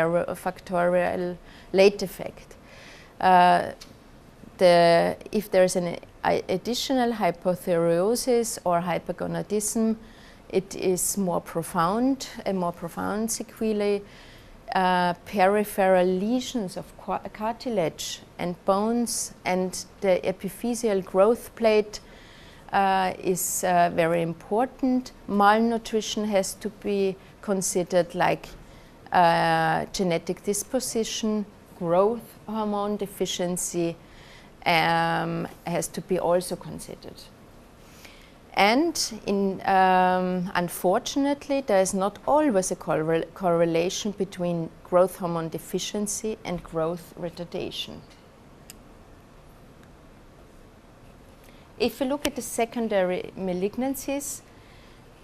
factorial late effect. If there's an additional hypothyreosis or hypergonadism, it is more profound, a more profound sequelae. Peripheral lesions of cartilage and bones and the epiphyseal growth plate is very important. Malnutrition has to be considered, like genetic disposition, growth hormone deficiency has to be also considered. And unfortunately, there is not always a correlation between growth hormone deficiency and growth retardation. If we look at the secondary malignancies,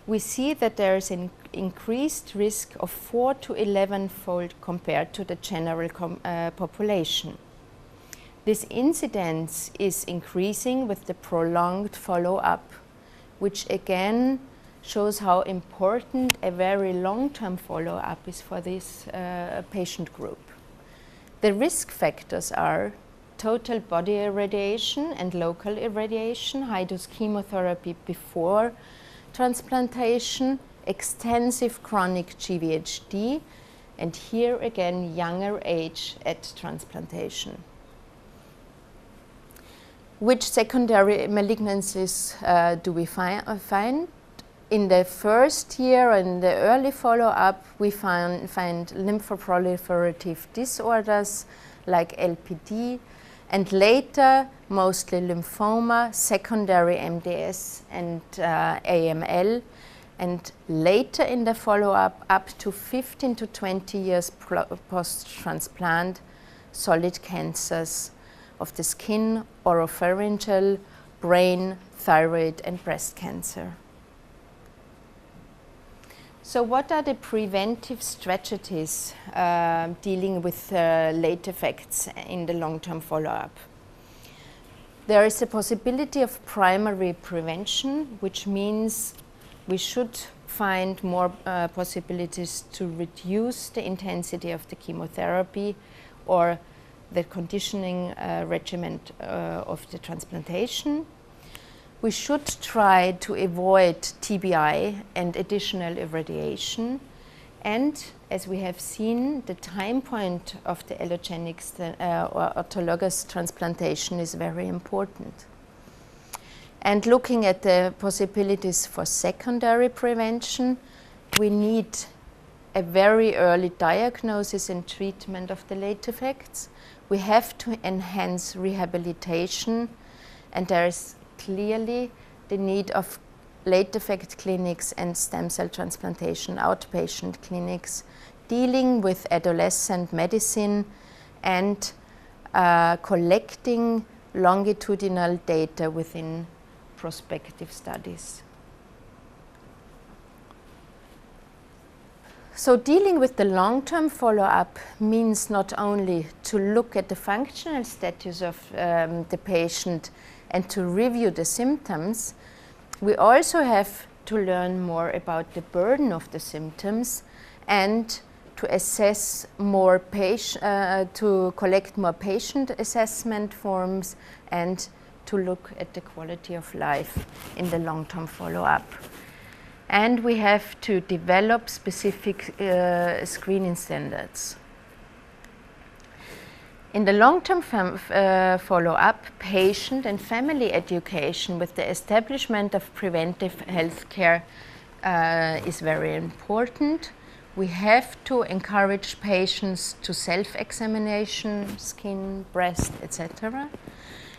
we see that there is an increased risk of 4 to 11-fold compared to the general population. This incidence is increasing with the prolonged follow-up, which again shows how important a very long-term follow-up is for this patient group. The risk factors are total body irradiation and local irradiation, high-dose chemotherapy before transplantation, extensive chronic GVHD, and here again younger age at transplantation. Which secondary malignancies do we find? In the first year, in the early follow-up, we find lymphoproliferative disorders like LPD, and later mostly lymphoma, secondary MDS and AML, and later in the follow-up, up to 15 to 20 years post-transplant, solid cancers of the skin, oropharyngeal, brain, thyroid, and breast cancer. So what are the preventive strategies dealing with late effects in the long-term follow-up? There is a possibility of primary prevention, which means we should find more possibilities to reduce the intensity of the chemotherapy or the conditioning regimen of the transplantation. We should try to avoid TBI and additional irradiation. And as we have seen, the time point of the allogenic or autologous transplantation is very important. And looking at the possibilities for secondary prevention, we need a very early diagnosis and treatment of the late effects. We have to enhance rehabilitation, and there is clearly the need of late effect clinics and stem cell transplantation outpatient clinics dealing with adolescent medicine and collecting longitudinal data within prospective studies. So dealing with the long-term follow-up means not only to look at the functional status of the patient and to review the symptoms, we also have to learn more about the burden of the symptoms and to assess more to collect more patient assessment forms and to look at the quality of life in the long-term follow-up. And we have to develop specific screening standards. In the long-term follow-up, patient and family education with the establishment of preventive healthcare is very important. We have to encourage patients to self-examination, skin, breast, etc.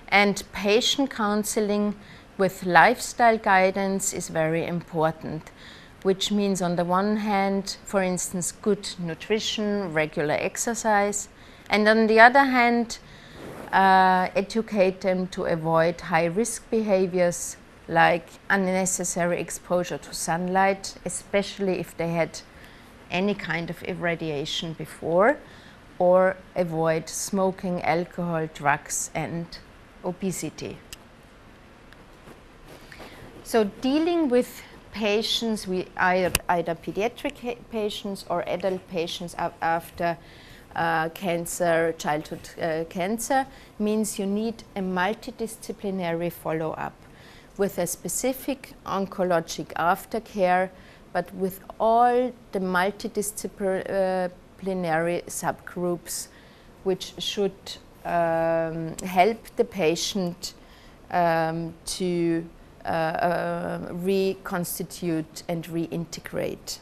And patient counseling with lifestyle guidance is very important, which means on the one hand, for instance, good nutrition, regular exercise, and on the other hand, educate them to avoid high-risk behaviors like unnecessary exposure to sunlight, especially if they had any kind of irradiation before, or avoid smoking, alcohol, drugs, and obesity. So dealing with patients, either pediatric patients or adult patients after cancer, childhood cancer, means you need a multidisciplinary follow-up with a specific oncologic aftercare, but with all the multidisciplinary subgroups which should help the patient to reconstitute and reintegrate.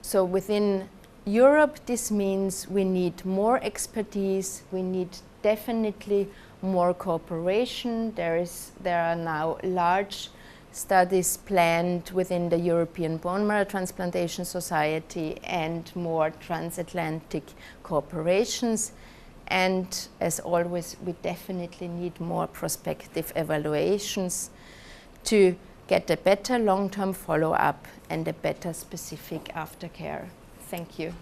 So within Europe, this means we need more expertise, we need definitely more cooperation. There are now large studies planned within the European Bone Marrow Transplantation Society and more transatlantic cooperations. And as always, we definitely need more prospective evaluations to get a better long-term follow-up and a better specific aftercare. Thank you.